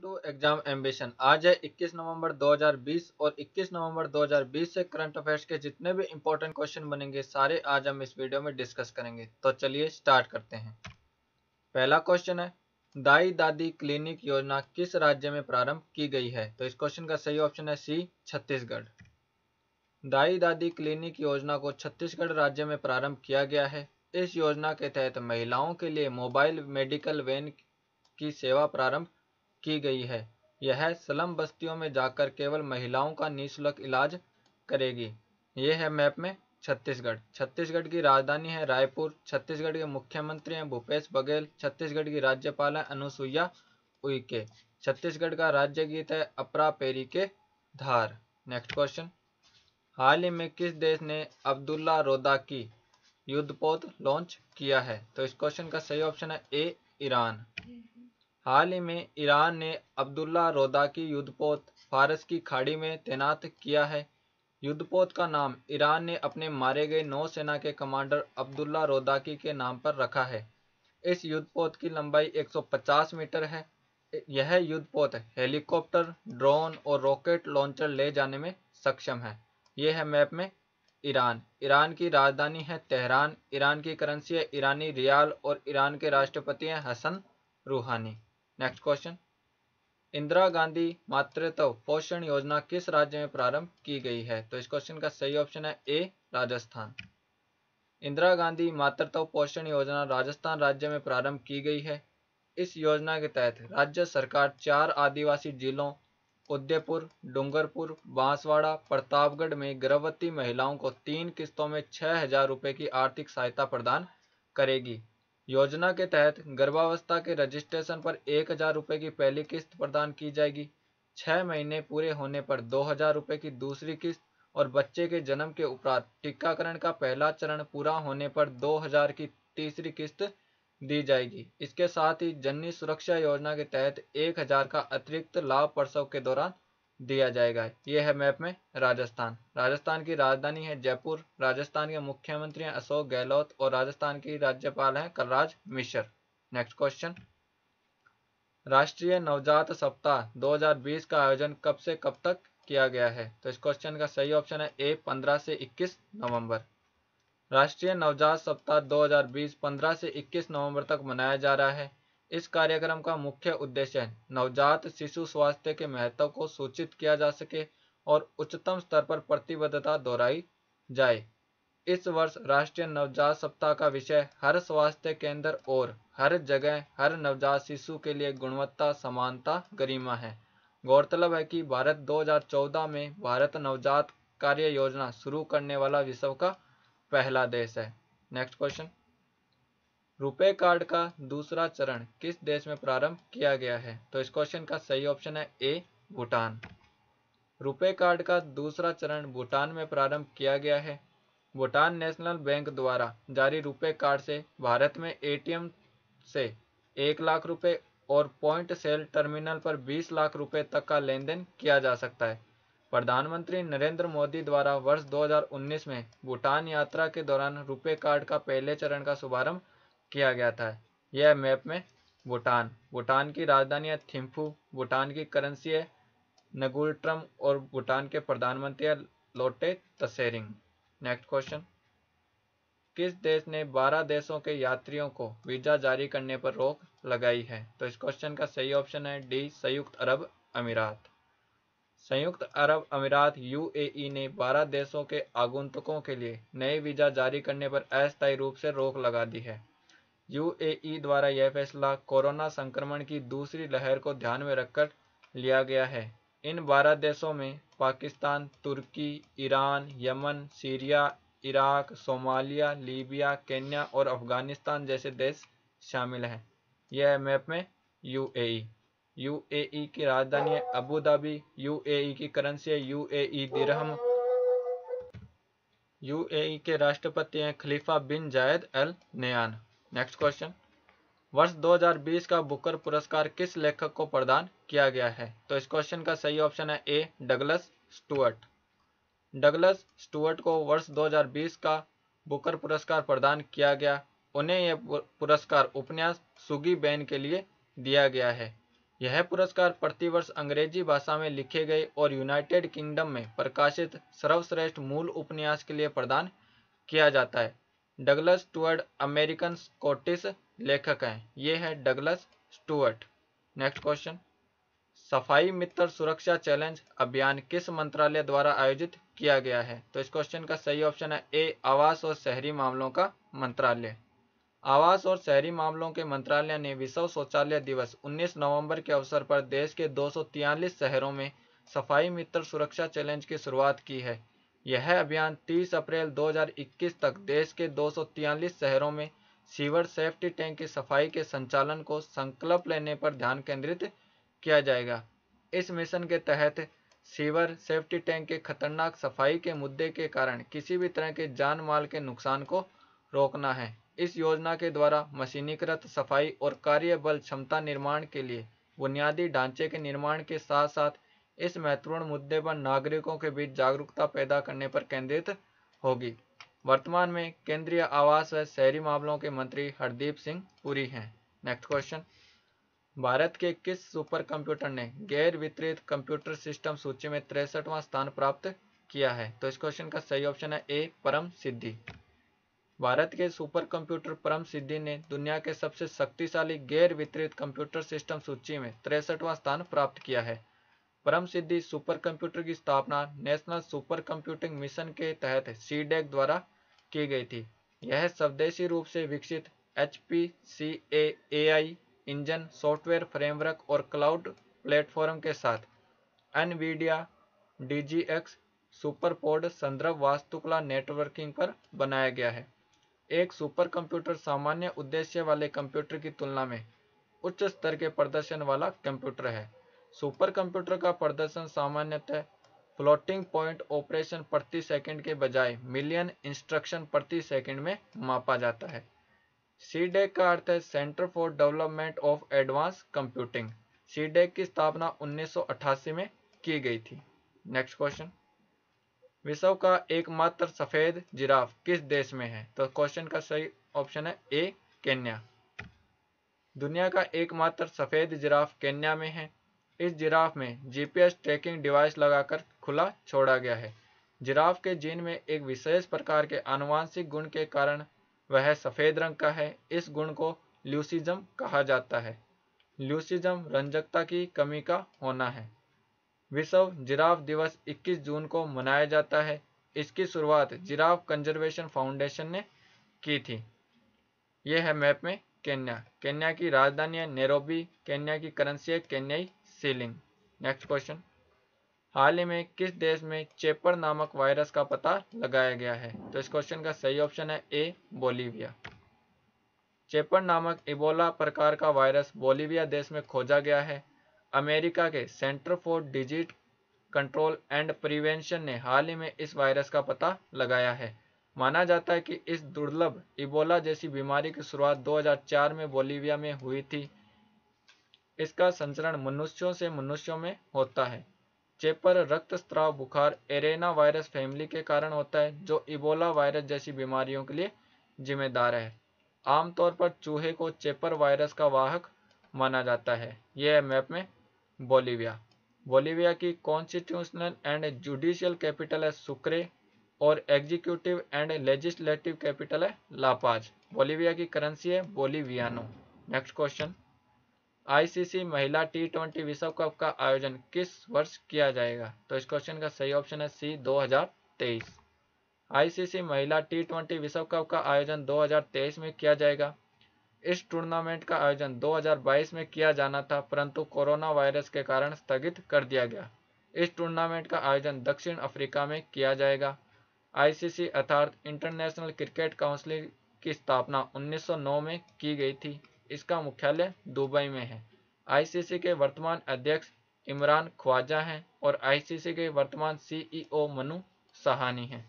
To exam ambition. आज है 21 नवंबर 2020 और 21 नवंबर 2020 से करंट अफेयर्स के जितने भी इंपॉर्टेंट क्वेश्चन बनेंगे सारे आज हम इस वीडियो में डिस्कस करेंगे। तो चलिए स्टार्ट करते हैं। पहला क्वेश्चन है, दाई दादी क्लिनिक योजना किस राज्य में प्रारंभ की गई है? तो इस क्वेश्चन का सही ऑप्शन है सी, छत्तीसगढ़। दाई दादी क्लिनिक योजना को छत्तीसगढ़ राज्य में प्रारंभ किया गया है। इस योजना के तहत महिलाओं के लिए मोबाइल मेडिकल वैन की सेवा प्रारंभ की गई है। यह स्लम बस्तियों में जाकर केवल महिलाओं का निःशुल्क इलाज करेगी। यह है मैप में छत्तीसगढ़। छत्तीसगढ़ की राजधानी है रायपुर। छत्तीसगढ़ के मुख्यमंत्री हैं भूपेश बघेल। छत्तीसगढ़ की राज्यपाल है अनुसुईया उइके। छत्तीसगढ़ का राज्य गीत है अपरा पेरी के धार। नेक्स्ट क्वेश्चन, हाल ही में किस देश ने अब्दुल्ला रोदा-की युद्धपोत लॉन्च किया है? तो इस क्वेश्चन का सही ऑप्शन है ए, ईरान। हाल ही में ईरान ने अब्दुल्ला रोदा-की युद्धपोत फारस की खाड़ी में तैनात किया है। युद्धपोत का नाम ईरान ने अपने मारे गए नौसेना के कमांडर अब्दुल्ला रोदाकी के नाम पर रखा है। इस युद्धपोत की लंबाई 150 मीटर है। यह युद्धपोत हेलीकॉप्टर, ड्रोन और रॉकेट लॉन्चर ले जाने में सक्षम है। यह है मैप में ईरान। ईरान की राजधानी है तेहरान। ईरान की करेंसी है ईरानी रियाल और ईरान के राष्ट्रपति हैं हसन रूहानी। नेक्स्ट क्वेश्चन, इंदिरा गांधी मातृत्व पोषण योजना किस राज्य में प्रारंभ की गई है? तो इस क्वेश्चन का सही ऑप्शन है ए, राजस्थान। इंदिरा गांधी मातृत्व पोषण योजना राजस्थान राज्य में प्रारंभ की गई है। इस योजना के तहत राज्य सरकार 4 आदिवासी जिलों उदयपुर, डूंगरपुर, बांसवाड़ा, प्रतापगढ़ में गर्भवती महिलाओं को 3 किस्तों में 6,000 रुपये की आर्थिक सहायता प्रदान करेगी। योजना के तहत गर्भावस्था के रजिस्ट्रेशन पर 1,000 रुपये की पहली किस्त प्रदान की जाएगी। 6 महीने पूरे होने पर 2,000 रुपये की दूसरी किस्त और बच्चे के जन्म के उपरांत टीकाकरण का पहला चरण पूरा होने पर 2,000 की तीसरी किस्त दी जाएगी। इसके साथ ही जननी सुरक्षा योजना के तहत 1,000 का अतिरिक्त लाभ प्रसव के दौरान दिया जाएगा। यह है मैप में राजस्थान। राजस्थान की राजधानी है जयपुर। राजस्थान के मुख्यमंत्री हैं अशोक गहलोत और राजस्थान की राज्यपाल हैं कलराज मिश्र। नेक्स्ट क्वेश्चन, राष्ट्रीय नवजात सप्ताह 2020 का आयोजन कब से कब तक किया गया है? तो इस क्वेश्चन का सही ऑप्शन है ए, 15 से 21 नवंबर। राष्ट्रीय नवजात सप्ताह 2020 15 से 21 नवंबर तक मनाया जा रहा है। इस कार्यक्रम का मुख्य उद्देश्य है नवजात शिशु स्वास्थ्य के महत्व को सूचित किया जा सके और उच्चतम स्तर पर प्रतिबद्धता दोहराई जाए। इस वर्ष राष्ट्रीय नवजात सप्ताह का विषय हर स्वास्थ्य केंद्र और हर जगह हर नवजात शिशु के लिए गुणवत्ता, समानता, गरिमा है। गौरतलब है कि भारत 2014 में भारत नवजात कार्य योजना शुरू करने वाला विश्व का पहला देश है। नेक्स्ट क्वेश्चन, रुपे कार्ड का दूसरा चरण किस देश में प्रारंभ किया गया है? तो इस क्वेश्चन का सही ऑप्शन है ए, भूटान। रुपे कार्ड का दूसरा चरण भूटान में प्रारंभ किया गया है। भूटान नेशनल बैंक द्वारा जारी रुपे कार्ड से भारत में एटीएम से 1 लाख रुपए और पॉइंट सेल टर्मिनल पर 20 लाख रुपए तक का लेन देन किया जा सकता है। प्रधानमंत्री नरेंद्र मोदी द्वारा वर्ष 2019 में भूटान यात्रा के दौरान रुपे कार्ड का पहले चरण का शुभारंभ किया गया था। यह मैप में भूटान। भूटान की राजधानी है थिम्फू। भूटान की करेंसी है नगुल्ट्रम और भूटान के प्रधानमंत्री है लोटे तसेरिंग। नेक्स्ट क्वेश्चन, किस देश ने 12 देशों के यात्रियों को वीजा जारी करने पर रोक लगाई है? तो इस क्वेश्चन का सही ऑप्शन है डी, संयुक्त अरब अमीरात। संयुक्त अरब अमीरात यूएई ने 12 देशों के आगंतुकों के लिए नए वीजा जारी करने पर अस्थायी रूप से रोक लगा दी है। यूएई द्वारा यह फैसला कोरोना संक्रमण की दूसरी लहर को ध्यान में रखकर लिया गया है। इन 12 देशों में पाकिस्तान, तुर्की, Iran, Yemen, Syria, Iraq, Somalia, Libya, Kenya और अफगानिस्तान जैसे देश शामिल हैं। यह है मैप में यूएई। यूएई की राजधानी है अबू धाबी। यूएई की करेंसी है यूएई दिरहम। यूएई के राष्ट्रपति हैं खलीफा बिन जायद अल नयान। नेक्स्ट क्वेश्चन, वर्ष 2020 का बुकर पुरस्कार किस लेखक को प्रदान किया गया है? तो इस क्वेश्चन का सही ऑप्शन है ए, डगलस स्टुअर्ट। डगलस स्टुअर्ट को वर्ष 2020 का बुकर पुरस्कार प्रदान किया गया। उन्हें यह पुरस्कार उपन्यास सुगी बैन के लिए दिया गया है। यह पुरस्कार प्रतिवर्ष अंग्रेजी भाषा में लिखे गए और यूनाइटेड किंगडम में प्रकाशित सर्वश्रेष्ठ मूल उपन्यास के लिए प्रदान किया जाता है। डगलस स्टुअर्ट अमेरिकन स्कॉटिश लेखक हैं। ये है डगलस स्टुअर्ट। नेक्स्ट क्वेश्चन, सफाई मित्र सुरक्षा चैलेंज अभियान किस मंत्रालय द्वारा आयोजित किया गया है? तो इस क्वेश्चन का सही ऑप्शन है ए, आवास और शहरी मामलों का मंत्रालय। आवास और शहरी मामलों के मंत्रालय ने विश्व शौचालय दिवस 19 नवंबर के अवसर पर देश के 243 शहरों में सफाई मित्र सुरक्षा चैलेंज की शुरुआत की है। यह अभियान 30 अप्रैल 2021 तक देश के 243 शहरों में सीवर सेफ्टी टैंक की सफाई के संचालन को संकल्प लेने पर ध्यान केंद्रित किया जाएगा। इस मिशन के तहत सीवर सेफ्टी टैंक के खतरनाक सफाई के मुद्दे के कारण किसी भी तरह के जान माल के नुकसान को रोकना है। इस योजना के द्वारा मशीनीकृत सफाई और कार्यबल क्षमता निर्माण के लिए बुनियादी ढांचे के निर्माण के साथ साथ इस महत्वपूर्ण मुद्दे पर नागरिकों के बीच जागरूकता पैदा करने पर केंद्रित होगी। वर्तमान में केंद्रीय आवास व शहरी मामलों के मंत्री हरदीप सिंह पुरी हैं। नेक्स्ट क्वेश्चन, भारत के किस सुपर कंप्यूटर ने गैर वितरित कंप्यूटर सिस्टम सूची में 63वां स्थान प्राप्त किया है? तो इस क्वेश्चन का सही ऑप्शन है ए, परम सिद्धि। भारत के सुपर कंप्यूटर परम सिद्धि ने दुनिया के सबसे शक्तिशाली गैर वितरित कंप्यूटर सिस्टम सूची में 63वां स्थान प्राप्त किया है। परम सिद्धि सुपर कंप्यूटर की स्थापना नेशनल सुपर कंप्यूटिंग मिशन के तहत सीडेक द्वारा की गई थी। यह स्वदेशी रूप से विकसित HPC-AI इंजन, सॉफ्टवेयर फ्रेमवर्क और क्लाउड प्लेटफॉर्म के साथ एनवीडिया DGX सुपरपोड संदर्भ वास्तुकला नेटवर्किंग पर बनाया गया है। एक सुपर कंप्यूटर सामान्य उद्देश्य वाले कंप्यूटर की तुलना में उच्च स्तर के प्रदर्शन वाला कंप्यूटर है। सुपर कंप्यूटर का प्रदर्शन सामान्यतः फ्लोटिंग पॉइंट ऑपरेशन प्रति सेकंड के बजाय मिलियन इंस्ट्रक्शन प्रति सेकंड में मापा जाता है। सीडेक का अर्थ है centre for development of advance computing. CDAC की स्थापना 1988 में की गई थी। नेक्स्ट क्वेश्चन, विश्व का एकमात्र सफेद जिराफ किस देश में है? तो क्वेश्चन का सही ऑप्शन है ए, केन्या। दुनिया का एकमात्र सफेद जिराफ केन्या में है। इस जिराफ में GPS ट्रैकिंग डिवाइस लगाकर खुला छोड़ा गया है। जिराफ के जीन में एक विशेष प्रकार के आनुवांशिक गुण के कारण वह सफेद रंग का है। इस गुण को ल्यूसिज्म कहा जाता है। ल्यूसिज्म रंजकता की कमी का होना है। विश्व जिराफ दिवस 21 जून को मनाया जाता है। इसकी शुरुआत जिराफ कंजर्वेशन फाउंडेशन ने की थी। यह है मैप में केन्या। केन्या की राजधानी है नैरोबी। केन्या की करेंसी है केन्याई शिलिंग। नेक्स्ट क्वेश्चन, हाल ही में किस देश में चेपर नामक वायरस का पता लगाया गया है? तो इस क्वेश्चन का सही ऑप्शन है ए, बोलीविया। चेपर नामक इबोला प्रकार का वायरस बोलीविया देश में खोजा गया है। अमेरिका के centre for disease control and prevention ने हाल ही में इस वायरस का पता लगाया है। माना जाता है कि इस दुर्लभ इबोला जैसी बीमारी की शुरुआत 2004 में बोलीविया में हुई थी। इसका संचरण मनुष्यों से मनुष्यों में होता है। चेपर रक्तस्राव बुखार एरेना वायरस फैमिली के कारण होता है, जो इबोला वायरस जैसी बीमारियों के लिए जिम्मेदार है। आमतौर पर चूहे को चेपर वायरस का वाहक माना जाता है। यह है मैप में बोलीविया। बोलीविया की कॉन्स्टिट्यूशनल एंड जुडिशियल कैपिटल है सुक्रे और एग्जीक्यूटिव एंड लेजिस्लेटिव कैपिटल है लापाज। बोलीविया की करेंसी है बोलीवियानो। नेक्स्ट क्वेश्चन, ICC महिला T20 विश्व कप का आयोजन किस वर्ष किया जाएगा? तो इस क्वेश्चन का सही ऑप्शन है सी, 2023। ICC महिला T20 विश्व कप का आयोजन 2023 में किया जाएगा। इस टूर्नामेंट का आयोजन 2022 में किया जाना था, परंतु कोरोना वायरस के कारण स्थगित कर दिया गया। इस टूर्नामेंट का आयोजन दक्षिण अफ्रीका में किया जाएगा। ICC अर्थात इंटरनेशनल क्रिकेट काउंसिल की स्थापना 1909 में की गई थी। इसका मुख्यालय दुबई में है। ICC के वर्तमान अध्यक्ष इमरान ख्वाजा हैं और ICC के वर्तमान CEO मनु सहानी हैं।